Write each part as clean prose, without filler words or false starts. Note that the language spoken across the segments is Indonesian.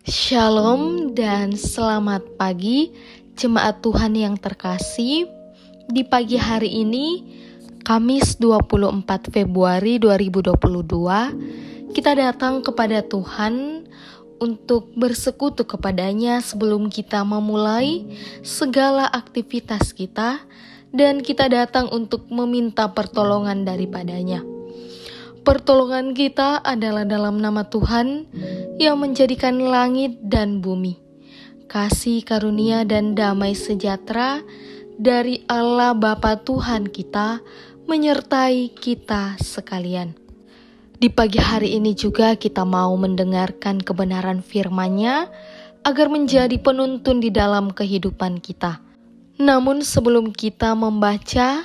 Shalom dan selamat pagi jemaat Tuhan yang terkasih. Di pagi hari ini, Kamis 24 Februari 2022, kita datang kepada Tuhan untuk bersekutu kepadanya sebelum kita memulai segala aktivitas kita, dan kita datang untuk meminta pertolongan daripadanya. Pertolongan kita adalah dalam nama Tuhan yang menjadikan langit dan bumi. Kasih karunia dan damai sejahtera dari Allah Bapa Tuhan kita menyertai kita sekalian. Di pagi hari ini juga kita mau mendengarkan kebenaran firman-Nya agar menjadi penuntun di dalam kehidupan kita. Namun sebelum kita membaca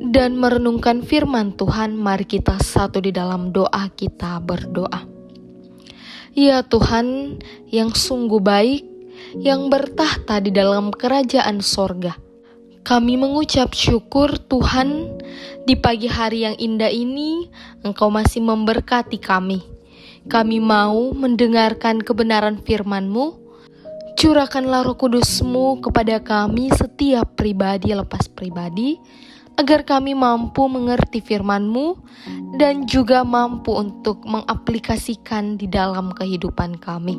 dan merenungkan firman Tuhan, mari kita satu di dalam doa. Kita berdoa. Ya Tuhan yang sungguh baik, yang bertahta di dalam kerajaan sorga, kami mengucap syukur Tuhan, di pagi hari yang indah ini Engkau masih memberkati kami. Kami mau mendengarkan kebenaran firman-Mu. Curahkanlah Roh Kudus-Mu kepada kami setiap pribadi lepas pribadi, agar kami mampu mengerti firman-Mu dan juga mampu untuk mengaplikasikan di dalam kehidupan kami.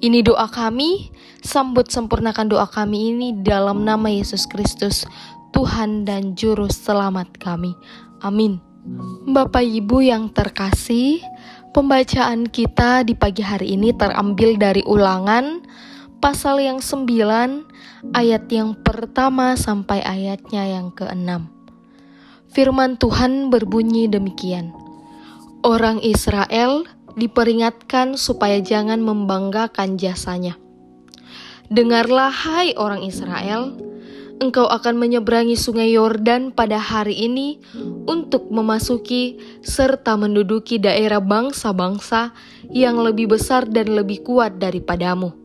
Ini doa kami, sambut sempurnakan doa kami ini dalam nama Yesus Kristus, Tuhan dan Juru Selamat kami. Amin. Bapak Ibu yang terkasih, pembacaan kita di pagi hari ini terambil dari Ulangan pasal yang 9, ayat yang pertama sampai ayatnya yang ke-6. Firman Tuhan berbunyi demikian. Orang Israel diperingatkan supaya jangan membanggakan jasanya. Dengarlah hai orang Israel, engkau akan menyeberangi sungai Yordan pada hari ini untuk memasuki serta menduduki daerah bangsa-bangsa yang lebih besar dan lebih kuat daripadamu,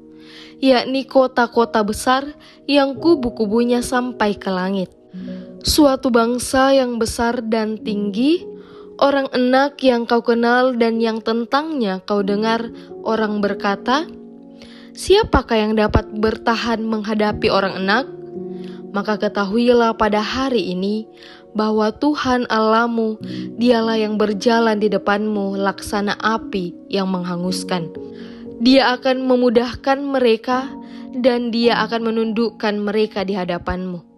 yakni kota-kota besar yang kubu-kubunya sampai ke langit. Suatu bangsa yang besar dan tinggi, orang enak yang kau kenal dan yang tentangnya kau dengar orang berkata, siapakah yang dapat bertahan menghadapi orang enak? Maka ketahuilah pada hari ini bahwa Tuhan Allahmu, dialah yang berjalan di depanmu laksana api yang menghanguskan. Dia akan memudahkan mereka dan Dia akan menundukkan mereka di hadapanmu.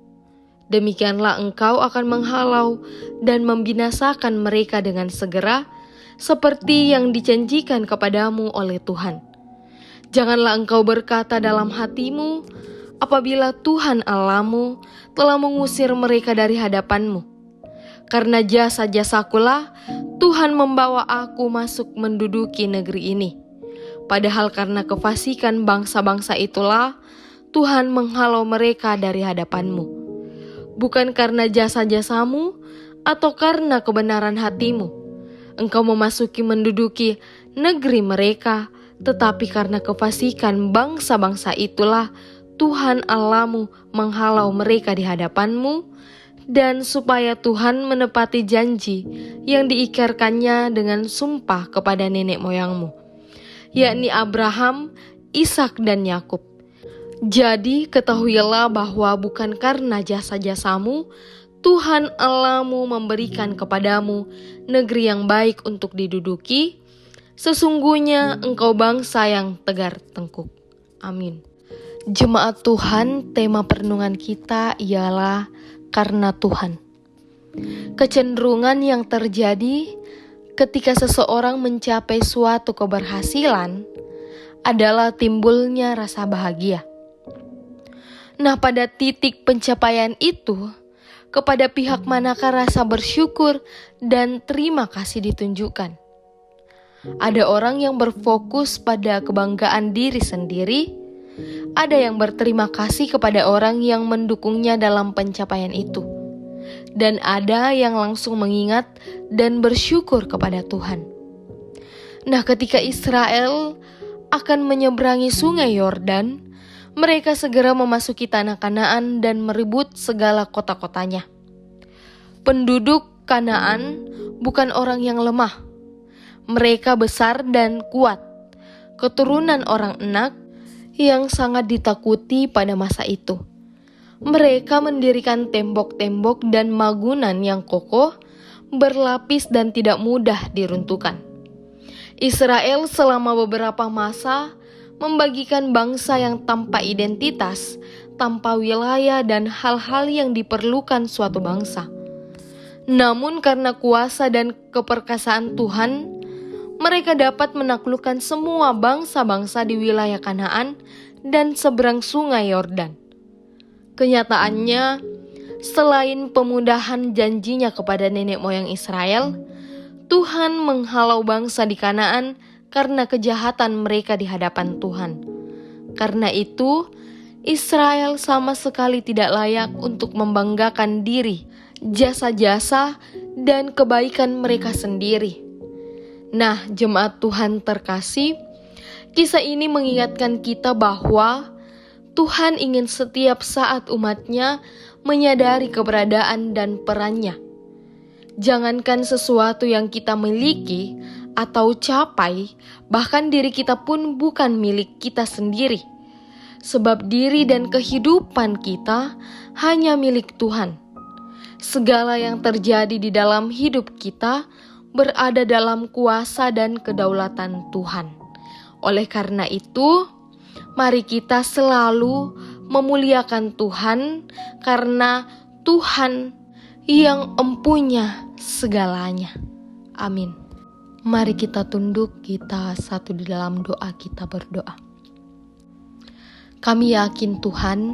Demikianlah engkau akan menghalau dan membinasakan mereka dengan segera, seperti yang dijanjikan kepadamu oleh Tuhan. Janganlah engkau berkata dalam hatimu, apabila Tuhan Allahmu telah mengusir mereka dari hadapanmu. Karena jasa-jasakulah Tuhan membawa aku masuk menduduki negeri ini. Padahal karena kefasikan bangsa-bangsa itulah Tuhan menghalau mereka dari hadapanmu. Bukan karena jasa-jasamu atau karena kebenaran hatimu engkau memasuki menduduki negeri mereka, tetapi karena kefasikan bangsa-bangsa itulah Tuhan Allahmu menghalau mereka di hadapanmu, dan supaya Tuhan menepati janji yang diikrarkannya dengan sumpah kepada nenek moyangmu, yakni Abraham, Ishak dan Yakub. Jadi ketahuilah bahwa bukan karena jasa-jasamu Tuhan Allahmu memberikan kepadamu negeri yang baik untuk diduduki. Sesungguhnya engkau bangsa yang tegar tengkuk. Amin. Jemaat Tuhan, tema perenungan kita ialah karena Tuhan. Kecenderungan yang terjadi ketika seseorang mencapai suatu keberhasilan adalah timbulnya rasa bahagia. Nah, pada titik pencapaian itu, kepada pihak manakah rasa bersyukur dan terima kasih ditunjukkan? Ada orang yang berfokus pada kebanggaan diri sendiri, ada yang berterima kasih kepada orang yang mendukungnya dalam pencapaian itu, dan ada yang langsung mengingat dan bersyukur kepada Tuhan. Nah, ketika Israel akan menyeberangi sungai Yordan, mereka segera memasuki tanah Kanaan dan merebut segala kota-kotanya. Penduduk Kanaan bukan orang yang lemah. Mereka besar dan kuat. keturunan orang Enak yang sangat ditakuti pada masa itu. Mereka mendirikan tembok-tembok dan bangunan yang kokoh, berlapis dan tidak mudah diruntuhkan. Israel selama beberapa masa membagikan bangsa yang tanpa identitas, tanpa wilayah dan hal-hal yang diperlukan suatu bangsa. Namun karena kuasa dan keperkasaan Tuhan, mereka dapat menaklukkan semua bangsa-bangsa di wilayah Kanaan dan seberang sungai Yordan. Kenyataannya, selain pemudahan janjinya kepada nenek moyang Israel, Tuhan menghalau bangsa di Kanaan karena kejahatan mereka di hadapan Tuhan. Karena itu, Israel sama sekali tidak layak untuk membanggakan diri, jasa-jasa, dan kebaikan mereka sendiri. Nah, jemaat Tuhan terkasih, kisah ini mengingatkan kita bahwa Tuhan ingin setiap saat umatnya menyadari keberadaan dan perannya. Jangankan sesuatu yang kita miliki atau capai, bahkan diri kita pun bukan milik kita sendiri. Sebab diri dan kehidupan kita hanya milik Tuhan. Segala yang terjadi di dalam hidup kita berada dalam kuasa dan kedaulatan Tuhan. Oleh karena itu, mari kita selalu memuliakan Tuhan karena Tuhan yang empunya segalanya. Amin. Mari kita tunduk, kita satu di dalam doa, kita berdoa. Kami yakin Tuhan,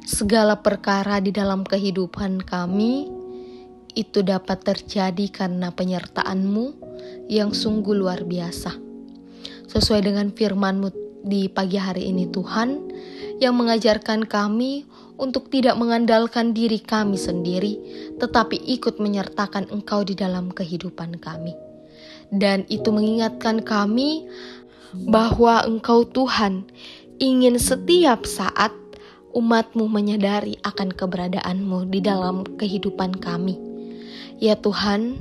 segala perkara di dalam kehidupan kami itu dapat terjadi karena penyertaan-Mu yang sungguh luar biasa. Sesuai dengan firman-Mu di pagi hari ini Tuhan, yang mengajarkan kami untuk tidak mengandalkan diri kami sendiri, tetapi ikut menyertakan Engkau di dalam kehidupan kami. Dan itu mengingatkan kami bahwa Engkau Tuhan ingin setiap saat umat-Mu menyadari akan keberadaan-Mu di dalam kehidupan kami. Ya Tuhan,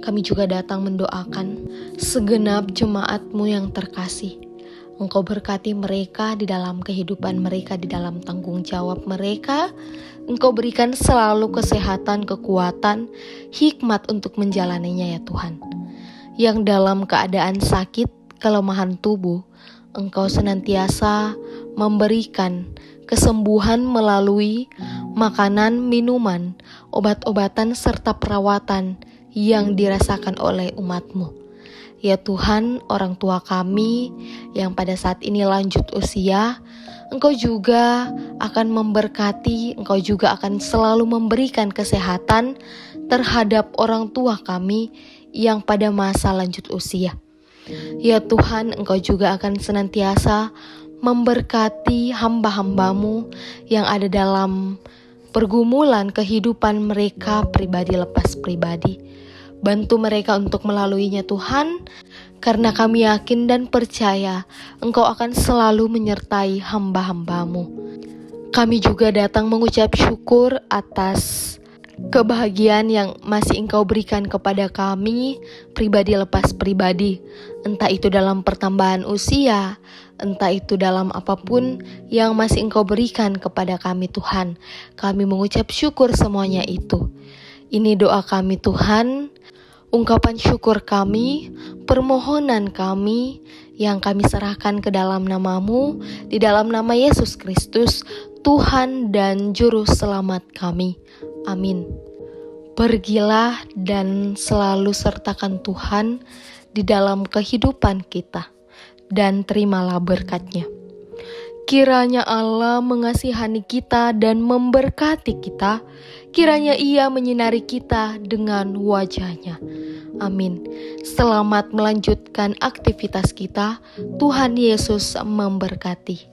kami juga datang mendoakan segenap jemaat-Mu yang terkasih. Engkau berkati mereka di dalam kehidupan mereka, di dalam tanggung jawab mereka. Engkau berikan selalu kesehatan, kekuatan, hikmat untuk menjalaninya ya Tuhan. Yang dalam keadaan sakit, kelemahan tubuh, Engkau senantiasa memberikan kesembuhan melalui makanan, minuman, obat-obatan, serta perawatan yang dirasakan oleh umat-Mu. Ya Tuhan, orang tua kami yang pada saat ini lanjut usia, Engkau juga akan memberkati, Engkau juga akan selalu memberikan kesehatan terhadap orang tua kami yang pada masa lanjut usia. Ya Tuhan, Engkau juga akan senantiasa memberkati hamba-hamba-Mu yang ada dalam pergumulan kehidupan mereka pribadi lepas pribadi. Bantu mereka untuk melaluinya Tuhan, karena kami yakin dan percaya Engkau akan selalu menyertai hamba-hamba-Mu. Kami juga datang mengucap syukur atas kebahagiaan yang masih Engkau berikan kepada kami pribadi lepas pribadi, entah itu dalam pertambahan usia, entah itu dalam apapun yang masih Engkau berikan kepada kami Tuhan. Kami mengucap syukur semuanya itu. Ini doa kami Tuhan, ungkapan syukur kami, permohonan kami yang kami serahkan ke dalam nama-Mu, di dalam nama Yesus Kristus, Tuhan dan Juru Selamat kami. Amin. Pergilah dan selalu sertakan Tuhan di dalam kehidupan kita, dan terimalah berkat-Nya. Kiranya Allah mengasihani kita dan memberkati kita, kiranya Ia menyinari kita dengan wajah-Nya. Amin. Selamat melanjutkan aktivitas kita. Tuhan Yesus memberkati.